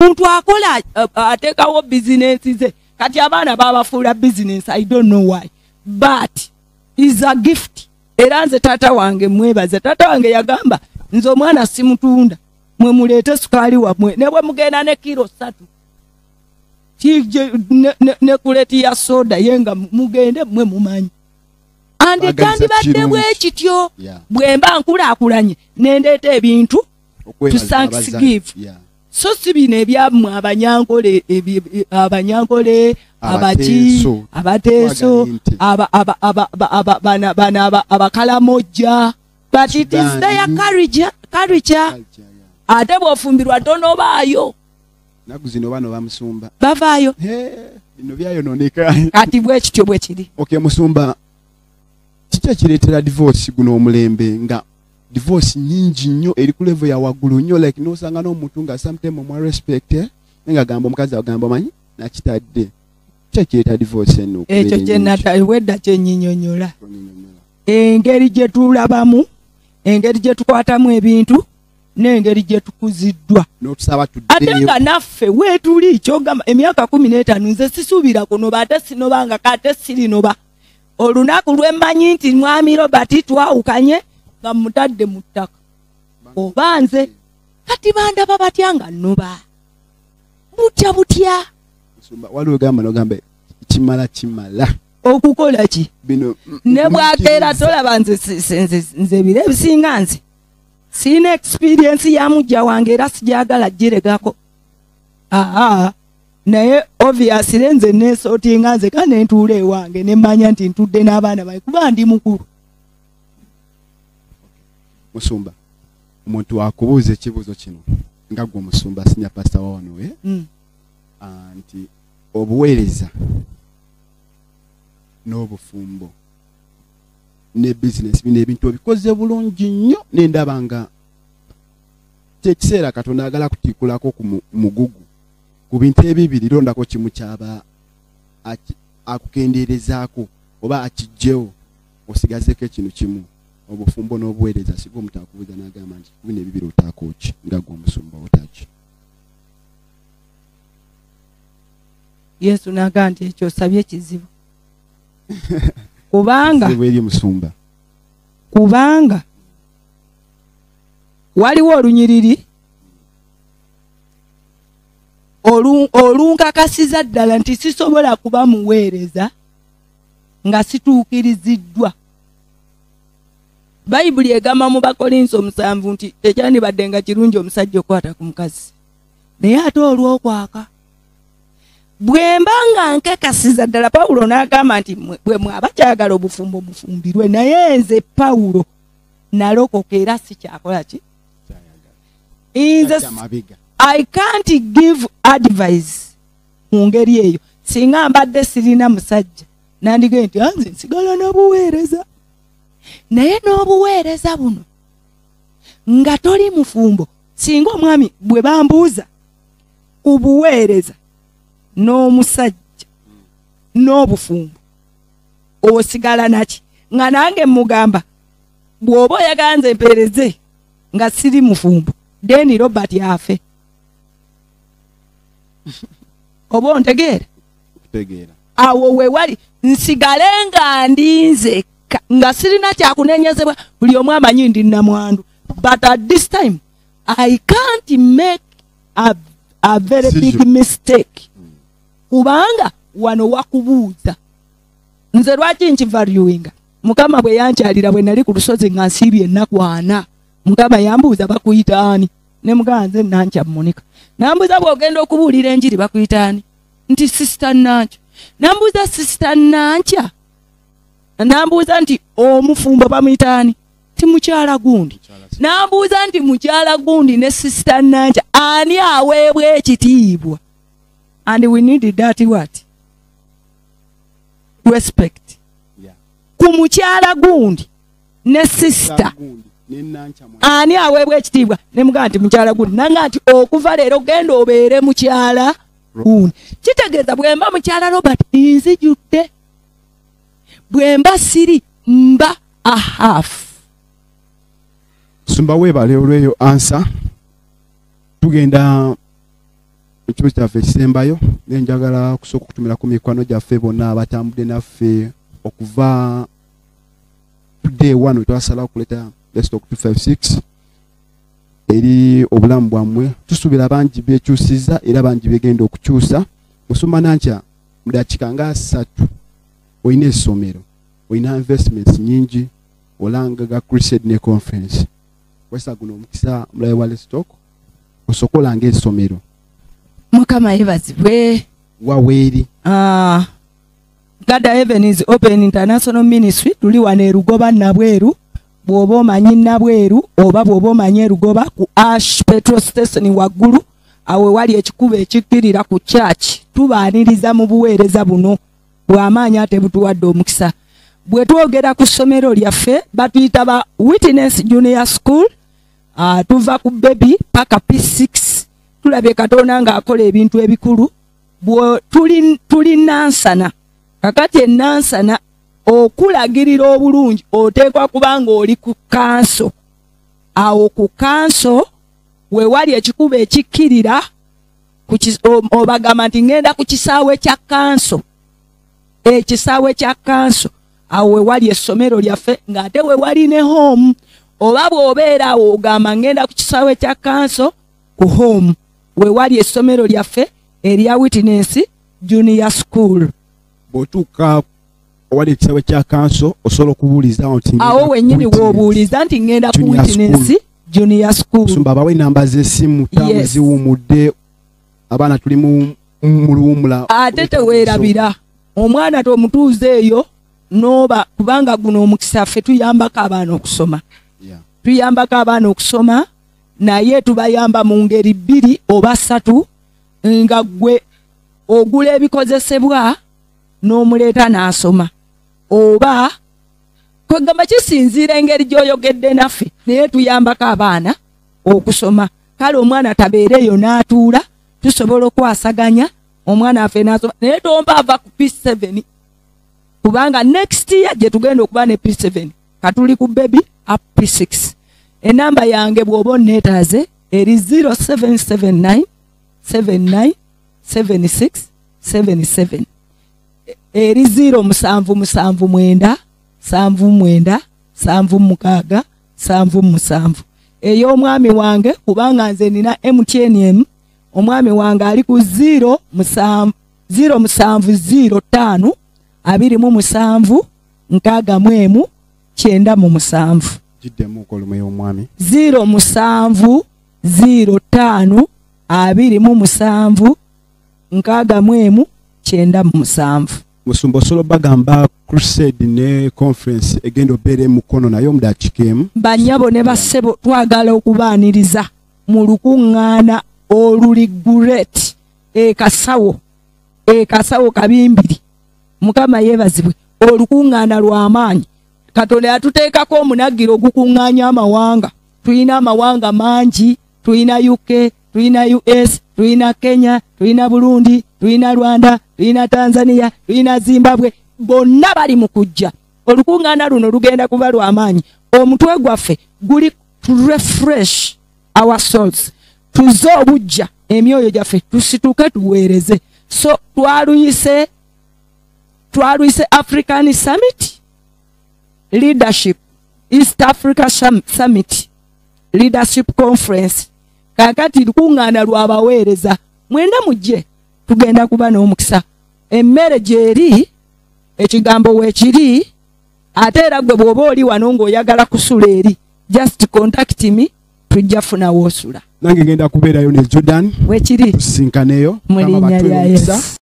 omuntu akola atekawo business ze kati abaana babafuula business. I don't know why, but is a gift. Era nze tata wange mwebaze. Tata wange yagamba nze omwana simutunda, mwe mulete sukali wamwe ne bwe mugenda ne kilo 3 ne kuleti ya soda yenga mugende mwe mumanyi. Andi tandibadde bwe kityo bwemba nkulaakulanye nendeeta ebintu to thanksgive. So si bino ebyamwe abanyankole abateeso abakalamojja, but it is their culture. Ate bw'ofumbirwa tonobaayo naguzino bano bamusumba bavaayo bino byayononeka kati bwe kityo bwe kiri. Okay, musumba kiki kireetera divorce guno omulembe nga divorce nyingi nnyo eri ku level ya waggulu nnyo, like nosanga n'omuntu nga sometimes omwa respect nga gamba omukazi agamba manyi nakitadde. Kiki kireeta divorce eno? Ekyo kyenatawedda kyenyinyonyola, engeri gye tulabamu, engeri gye tukwatamu ebintu n'engeri gye tukuziddwa. Ate nga naffe weetuli kyogamba emyaka 15 nze sisuubira kunoba ate sinobanga kate sirinoba. Olunaku lwemmanyi nti mwami Robert twawukanye nga mutadde mu ttaka oba nze kati bandaba batya nga nnoba butya waliwo gamba nogambe kimala okukola ki bino ne bwakeera tolaba nze bire ebisinga nze sina experience ya mujja wange era sijagala giregako. Naye obviously nze nesootinga nze kandi ntuula ewange nemmanya nti ntudde n'abaana bayi kuba ndi mukulu. Musumba omuntu akubuuza ekibuuzo kino nga gwe omusumba sinya pastor wano nti obuweereza n'obufumbo ne business bino ebintu obikoze bulungi nnyo n'endaba nga kyekiseera Katonda agala kutikulako ku mugugu ku bintu ebibiri londako kimu kyaba akukendeerezaako oba akijjewo osigazeko ekintu kimu, obufumbo n'obuweereza. Sigo omuntu akubuuza n'agamba nti bino ebibiri otaako ki nga gwe omusumba otaki? Yesu n'agamba nti ekyo osabye kizibu kubanga waliwo olunyiriri olunkakasiza ddala nti sisobola kuba muweereza nga situukiriziddwa. Bayibuli egamba mu Bakolinso 7 nti tekyandibadde nga kirungi omusajja okwata ku mukazi, naye ate olw'okwaka bwemba nga nkakasiza ddala. Pawulo n'agamba nti bwe mwaba kyagala obufumbo mufumbirwe, naye nze Pawulo nalokoka era sikyakola ki I can't give advice mu ngeri eyo singa mbadde sirina musajja nandige nti nze nsigala n'obuweereza. Naye n'obuweereza buno nga toli mufumbo, singa omwami bwe bambuuza ku buweereza n'omusajja n'obufumbo osigala naki? Nga nange mugamba bw'oba oyagala nze mpeereze nga siri mufumbo deni Robert yafe. Oba ontegeera? Awo we wali nsigale nga ndinze nga sirina kyakunenyezebwa, buli omu amanyi ndi namwandu. But at this time I can't make a very big mistake kubanga wano wakubuuza nze lwaki nkivaluinga. Mukama bwe yankyalira bwe nali ku lusozi nga nsiibye ennaku 4, Mukama yambuuza bakuyita ani? Ne mugamba nze Nankya Monica. Nambuuza bw'ogenda okubuulira enjiri bakuyita ani? Nti Sister Nankya. Nambuuza Sister Nankya, nambuuza nti omufumbo bamuyita ani? Ti mukyala gundi. Nambuuza nti mukyala gundi ne Sister Nankya ani aweebwa ekitiibwa? And we need that what? Respect. Ku mukyala gundi ne sister ani aweebwa ekitiibwa? Ne mugamba nti mukyala gundi. Nanga nti okuva leero genda obeere mukyala gundi. Kitegeeza bwemba mukyala Robert nzijudde, bwemba siri mba a half. Sumba weebale olw'eyo ansa. Tugenda ekibuzo kyaffe ekisembayo nenjagala kusooka okutumira ku mikwano gyaffe bonna abatambudde naffe okuva day 1 twasalawo kuleta Let's Talk 256 eri obulamu bwammwe tusuubira bangi bekyusiza era bangi begenda okukyusa musumba nankya mu dakiika nga 3 olina essomero olina investments nyingi olangaga crusade ne conference wesa guno omukisa mulabe wa Let's Talk osokola ng'essomero Mukama yebazibwe waweeri God Heaven is Open International Ministry tuli wane Rugoba Nabweru bwoba omanyi Nabweru oba bwoba omanyi Rugoba ku Ash Petrol Station waggulu awe wali ekikubo ekikkirira ku church tubaaniriza mu buweereza buno bw'amaanyi ate butuwadde omukisa bwe twogera ku ssomero lyaffe batuyita ba Witness Junior School tuva ku baby paka P6 tulabye Katonda ng'akola ebintu ebikulu tuli Nansana kakati enansana okulagirira obulungi oteekwa kubanga oli ku kanso awo ku kanso we wali ekikubo ekikkirira obagamba nti ngenda ku kisaawe kya kanso ekisaawe kya kanso awo we wali essomero lyaffe ng'ate we wali ne home oba bw'obeera awo ogamba ngenda ku kisaawe kya kanso ku home we wali essomero lyaffe erya Witness Junior School botuka wali ekisaawe kya kanso osobola okubuuliza nti awo wennyini w'obuuliza nti ngenda ku Witness Junior School sumba abawe namba z'essimu tamu ziwumudde abaana tuli mu luwumula ate teweerabira omwana tomutuuze eyo noba kubanga guno omukisa ffe tuyambako abaana okusoma tuyambako abaana okusoma naye tubayamba mu ngeri 2 oba 3 nga gwe ogula ebikozesebwa n'omuleeta n'asoma oba kwegamba kisinziira engeri gy'oyogedde naffe naye tuyambako abaana okusoma kale omwana tabeereyo n'atuula tusobola okwasaganya omwana affe n'asoma naye tompa ava ku P7 kubanga next year gye tugenda okuba ne P7 katuli ku baby up P6 enamba yange bw'oba onneetaaze eri 0779 79 76 77 eri 0779 79 76 77 ey'omwami wange kubanga nze nina MTNM omwami wange ali ku 0705 27 617 jiddemu okolumu y'omwami 0705 27 617 musumba osobola bagamba crusade ne conference egenda obeera mukono naye omudakikemu banyabo ne bassebo twagala okubaaniriza mu lukuŋŋaana oluli great ekasawo kabimbiri Mukama yeebazibwe olukuŋŋaana lw'amaanyi Katonda yatuteekako omunagiro ogukuŋŋaanya amawanga tulina amawanga mangi tulina UK tulina US tulina Kenya tulina Burundi tulina Rwanda tulina Tanzania tulina Zimbabwe bonna bali mu kujja olukuŋŋaana luno lugenda kuba lw'amaanyi omutwe gwaffe guli to refresh our souls tuze obujja emyoyo gyaffe tusituke tuweereze so twaluyise African Summit Leadership East Africa Summit Leadership Conference kakati lukuŋŋaana lw'abaweereza mwenda mujje tugenda kuba n'omukisa emmere gyeri ekigambo weekiri ate era gwe bw'oba oli wano ng'oyagala kusula eri just contact me tujja funa woosula nange ngenda kubeerayo ne Jordan weekiri tusinkaneyo mu linnya lya Yesu.